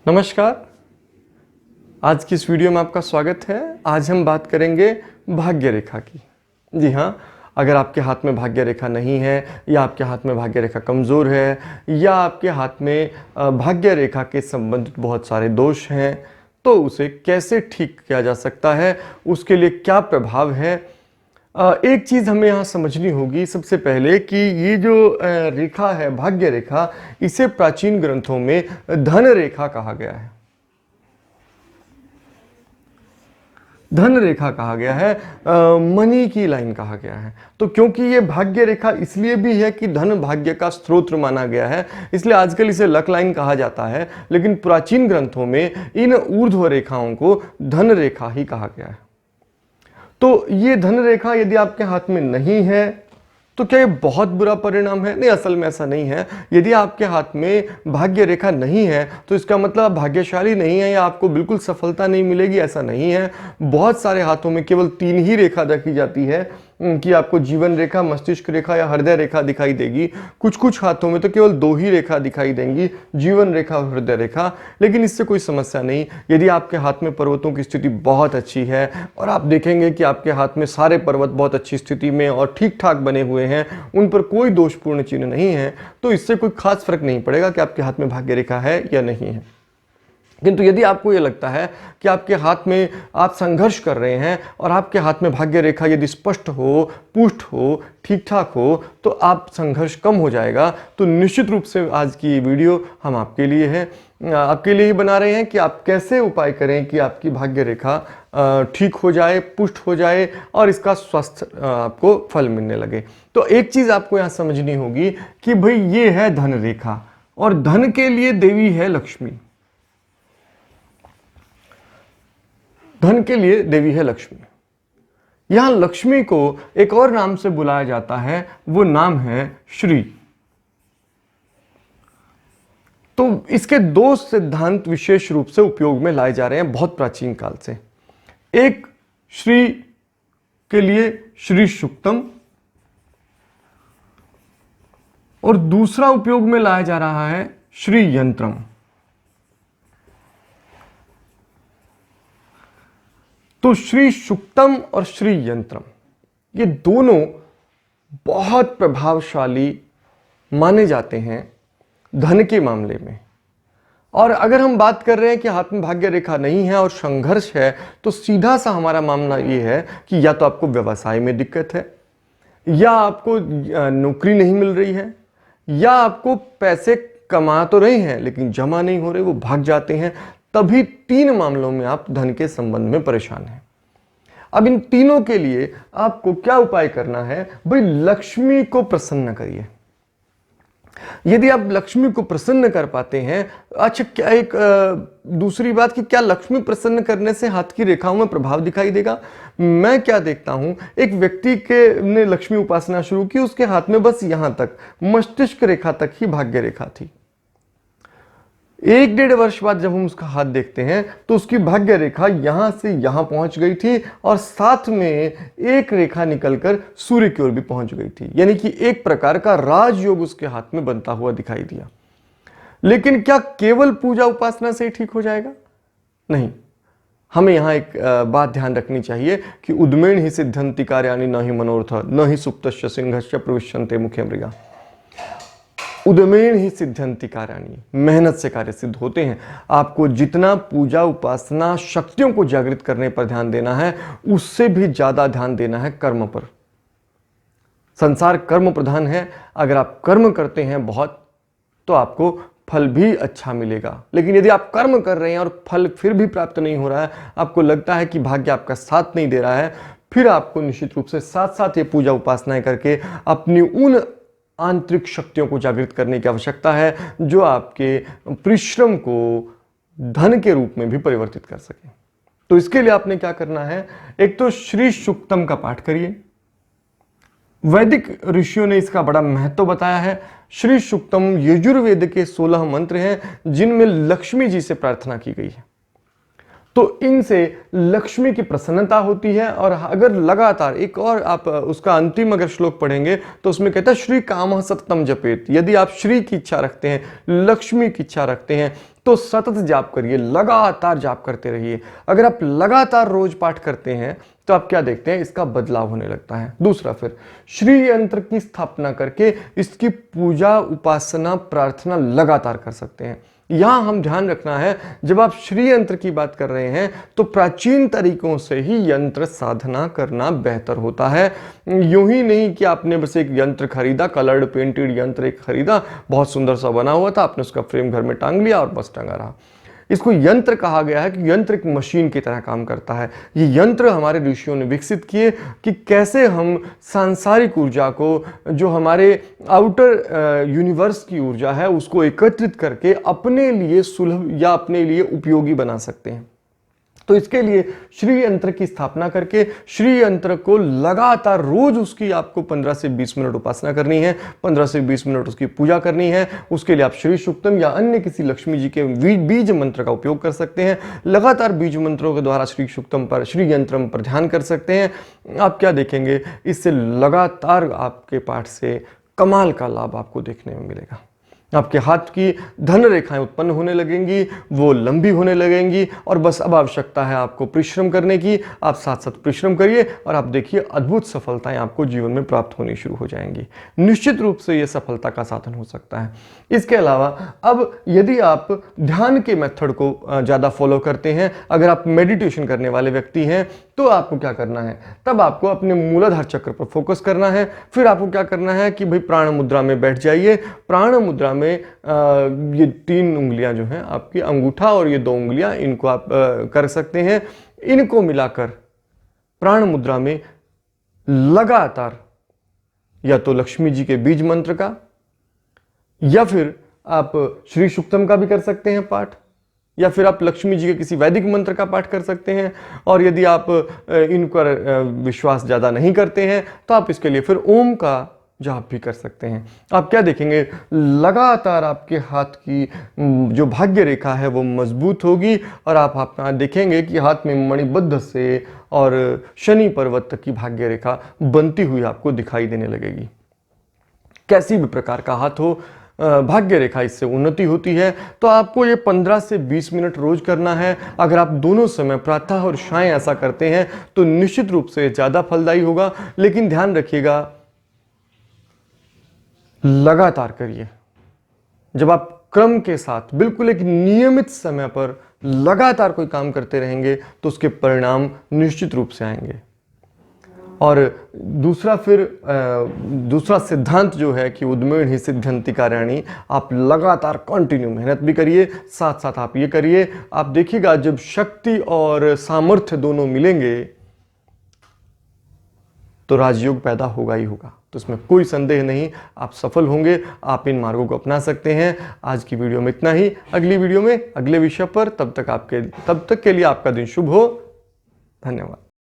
नमस्कार। आज की इस वीडियो में आपका स्वागत है। आज हम बात करेंगे भाग्य रेखा की। जी हाँ, अगर आपके हाथ में भाग्य रेखा नहीं है या आपके हाथ में भाग्य रेखा कमज़ोर है या आपके हाथ में भाग्य रेखा के संबंधित बहुत सारे दोष हैं, तो उसे कैसे ठीक किया जा सकता है, उसके लिए क्या प्रभाव है। एक चीज़ हमें यहाँ समझनी होगी सबसे पहले कि ये जो रेखा है भाग्य रेखा, इसे प्राचीन ग्रंथों में धन रेखा कहा गया है। धन रेखा कहा गया है, मनी की लाइन कहा गया है। तो क्योंकि ये भाग्य रेखा इसलिए भी है कि धन भाग्य का स्रोत माना गया है, इसलिए आजकल इसे लक लाइन कहा जाता है, लेकिन प्राचीन ग्रंथों में इन ऊर्ध्व रेखाओं को धन रेखा ही कहा गया है। तो ये धन रेखा यदि आपके हाथ में नहीं है तो क्या ये बहुत बुरा परिणाम है? नहीं, असल में ऐसा नहीं है। यदि आपके हाथ में भाग्य रेखा नहीं है तो इसका मतलब आप भाग्यशाली नहीं है या आपको बिल्कुल सफलता नहीं मिलेगी, ऐसा नहीं है। बहुत सारे हाथों में केवल 3 ही रेखा देखी जाती है कि आपको जीवन रेखा, मस्तिष्क रेखा या हृदय रेखा दिखाई देगी। कुछ कुछ हाथों में तो केवल 2 ही रेखा दिखाई देंगी, जीवन रेखा और हृदय रेखा। लेकिन इससे कोई समस्या नहीं। यदि आपके हाथ में पर्वतों की स्थिति बहुत अच्छी है और आप देखेंगे कि आपके हाथ में सारे पर्वत बहुत अच्छी स्थिति में और ठीक ठाक बने हुए हैं, उन पर कोई दोषपूर्ण चिन्ह नहीं है, तो इससे कोई खास फर्क नहीं पड़ेगा कि आपके हाथ में भाग्य रेखा है या नहीं है। किंतु यदि आपको यह लगता है कि आपके हाथ में आप संघर्ष कर रहे हैं और आपके हाथ में भाग्य रेखा यदि स्पष्ट हो, पुष्ट हो, ठीक ठाक हो, तो आप संघर्ष कम हो जाएगा। तो निश्चित रूप से आज की वीडियो हम आपके लिए है, आपके लिए ही बना रहे हैं कि आप कैसे उपाय करें कि आपकी भाग्य रेखा ठीक हो जाए, पुष्ट हो जाए और इसका स्वस्थ आपको फल मिलने लगे। तो एक चीज़ आपको यहाँ समझनी होगी कि भाई ये है धन रेखा और धन के लिए देवी है लक्ष्मी। धन के लिए देवी है लक्ष्मी। यहां लक्ष्मी को एक और नाम से बुलाया जाता है, वो नाम है श्री। तो इसके 2 सिद्धांत विशेष रूप से उपयोग में लाए जा रहे हैं बहुत प्राचीन काल से। एक श्री के लिए श्री सुक्तम और दूसरा उपयोग में लाया जा रहा है श्री यंत्रम। तो श्री सुक्तम और श्री यंत्रम ये दोनों बहुत प्रभावशाली माने जाते हैं धन के मामले में। और अगर हम बात कर रहे हैं कि हाथ में भाग्य रेखा नहीं है और संघर्ष है, तो सीधा सा हमारा मानना ये है कि या तो आपको व्यवसाय में दिक्कत है, या आपको नौकरी नहीं मिल रही है, या आपको पैसे कमा तो रहे हैं लेकिन जमा नहीं हो रहे, वो भाग जाते हैं। तभी 3 मामलों में आप धन के संबंध में परेशान हैं। अब इन तीनों के लिए आपको क्या उपाय करना है? भाई लक्ष्मी को प्रसन्न करिए। यदि आप लक्ष्मी को प्रसन्न कर पाते हैं, अच्छा क्या एक दूसरी बात कि क्या लक्ष्मी प्रसन्न करने से हाथ की रेखाओं में प्रभाव दिखाई देगा? मैं क्या देखता हूं, एक व्यक्ति के ने लक्ष्मी उपासना शुरू की, उसके हाथ में बस यहां तक मस्तिष्क रेखा तक ही भाग्य रेखा थी। 1-1.5 वर्ष बाद जब हम उसका हाथ देखते हैं तो उसकी भाग्य रेखा यहां से यहां पहुंच गई थी और साथ में एक रेखा निकलकर सूर्य की ओर भी पहुंच गई थी। यानी कि एक प्रकार का राजयोग उसके हाथ में बनता हुआ दिखाई दिया। लेकिन क्या केवल पूजा उपासना से ही ठीक हो जाएगा? नहीं। हमें यहां एक बात ध्यान रखनी चाहिए कि उद्मेण ही सिद्धंति कार्याणि न ही मनोरथ न ही सुप्तस्य सिंहस्य प्रविश्यन्ते मुखे मृगा। उद्मेण ही सिद्धंति कार्याणि, मेहनत से कार्य सिद्ध होते हैं। आपको जितना पूजा उपासना शक्तियों को जागृत करने पर ध्यान देना है, उससे भी ज्यादा ध्यान देना है कर्म पर। संसार कर्म प्रधान है। अगर आप कर्म करते हैं बहुत, तो आपको फल भी अच्छा मिलेगा। लेकिन यदि आप कर्म कर रहे हैं और फल फिर भी प्राप्त नहीं हो रहा है, आपको लगता है कि भाग्य आपका साथ नहीं दे रहा है, फिर आपको निश्चित रूप से साथ साथ ये पूजा उपासनाएं करके अपनी उन आंतरिक शक्तियों को जागृत करने की आवश्यकता है जो आपके परिश्रम को धन के रूप में भी परिवर्तित कर सके। तो इसके लिए आपने क्या करना है? एक तो श्री सुक्तम का पाठ करिए। वैदिक ऋषियों ने इसका बड़ा महत्व बताया है। श्री सुक्तम यजुर्वेद के 16 मंत्र हैं जिनमें लक्ष्मी जी से प्रार्थना की गई है। तो इनसे लक्ष्मी की प्रसन्नता होती है। और अगर लगातार एक और आप उसका अंतिम अगर श्लोक पढ़ेंगे तो उसमें कहता है श्री कामः सततम जपेत। यदि आप श्री की इच्छा रखते हैं, लक्ष्मी की इच्छा रखते हैं, तो सतत जाप करिए, लगातार जाप करते रहिए। अगर आप लगातार रोज पाठ करते हैं तो आप क्या देखते हैं, इसका बदलाव होने लगता है। दूसरा, फिर श्री यंत्र की स्थापना करके इसकी पूजा, उपासना, प्रार्थना लगातार कर सकते हैं। यहां हम ध्यान रखना है, जब आप श्री यंत्र की बात कर रहे हैं तो प्राचीन तरीकों से ही यंत्र साधना करना बेहतर होता है। यूं ही नहीं कि आपने बस एक यंत्र खरीदा, कलर्ड पेंटेड यंत्र एक खरीदा, बहुत सुंदर सा बना हुआ था, आपने उसका फ्रेम घर में टांग लिया और बस टंगा रहा। इसको यंत्र कहा गया है कि यंत्र एक मशीन की तरह काम करता है। ये यंत्र हमारे ऋषियों ने विकसित किए कि कैसे हम सांसारिक ऊर्जा को, जो हमारे आउटर यूनिवर्स की ऊर्जा है, उसको एकत्रित करके अपने लिए सुलभ या अपने लिए उपयोगी बना सकते हैं। तो इसके लिए श्री यंत्र की स्थापना करके श्री यंत्र को लगातार रोज उसकी आपको 15 से 20 मिनट उपासना करनी है, 15 से 20 मिनट उसकी पूजा करनी है। उसके लिए आप श्री सूक्तम या अन्य किसी लक्ष्मी जी के बीज मंत्र का उपयोग कर सकते हैं। लगातार बीज मंत्रों के द्वारा श्री सूक्तम पर, श्री यंत्रम पर ध्यान कर सकते हैं। आप क्या देखेंगे, इससे लगातार आपके पाठ से कमाल का लाभ आपको देखने में मिलेगा। आपके हाथ की धन रेखाएं उत्पन्न होने लगेंगी, वो लंबी होने लगेंगी, और बस अब आवश्यकता है आपको परिश्रम करने की। आप साथ साथ परिश्रम करिए और आप देखिए अद्भुत सफलताएं आपको जीवन में प्राप्त होनी शुरू हो जाएंगी। निश्चित रूप से ये सफलता का साधन हो सकता है। इसके अलावा अब यदि आप ध्यान के मेथड को ज़्यादा फॉलो करते हैं, अगर आप मेडिटेशन करने वाले व्यक्ति हैं, तो आपको क्या करना है, तब आपको अपने मूलाधार चक्र पर फोकस करना है। फिर आपको क्या करना है कि भाई प्राण मुद्रा में बैठ जाइए। प्राण मुद्रा में ये 3 उंगलियां जो हैं आपकी, अंगूठा और ये 2 उंगलियां, इनको आप कर सकते हैं। इनको मिलाकर प्राण मुद्रा में लगातार या तो लक्ष्मी जी के बीज मंत्र का, या फिर आप श्री सूक्तम का भी कर सकते हैं पाठ, या फिर आप लक्ष्मी जी के किसी वैदिक मंत्र का पाठ कर सकते हैं। और यदि आप इन पर विश्वास ज़्यादा नहीं करते हैं तो आप इसके लिए फिर ओम का जाप भी कर सकते हैं। आप क्या देखेंगे, लगातार आपके हाथ की जो भाग्य रेखा है वो मजबूत होगी, और आप देखेंगे कि हाथ में मणिबद्ध से और शनि पर्वत तक की भाग्य रेखा बनती हुई आपको दिखाई देने लगेगी। कैसी भी प्रकार का हाथ हो, भाग्य रेखा इससे उन्नति होती है। तो आपको ये 15 से 20 मिनट रोज करना है। अगर आप दोनों समय प्रातः और शाम ऐसा करते हैं तो निश्चित रूप से ज़्यादा फलदायी होगा। लेकिन ध्यान रखिएगा, लगातार करिए। जब आप क्रम के साथ बिल्कुल एक नियमित समय पर लगातार कोई काम करते रहेंगे तो उसके परिणाम निश्चित रूप से आएंगे। और दूसरा सिद्धांत जो है कि उद्मेण ही सिद्ध्यन्ति कार्याणि, आप लगातार कंटिन्यू मेहनत भी करिए, साथ साथ आप ये करिए। आप देखिएगा जब शक्ति और सामर्थ्य दोनों मिलेंगे तो राजयोग पैदा होगा ही होगा। तो इसमें कोई संदेह नहीं, आप सफल होंगे। आप इन मार्गों को अपना सकते हैं। आज की वीडियो में इतना ही। अगली वीडियो में अगले विषय पर, तब तक के लिए आपका दिन शुभ हो। धन्यवाद।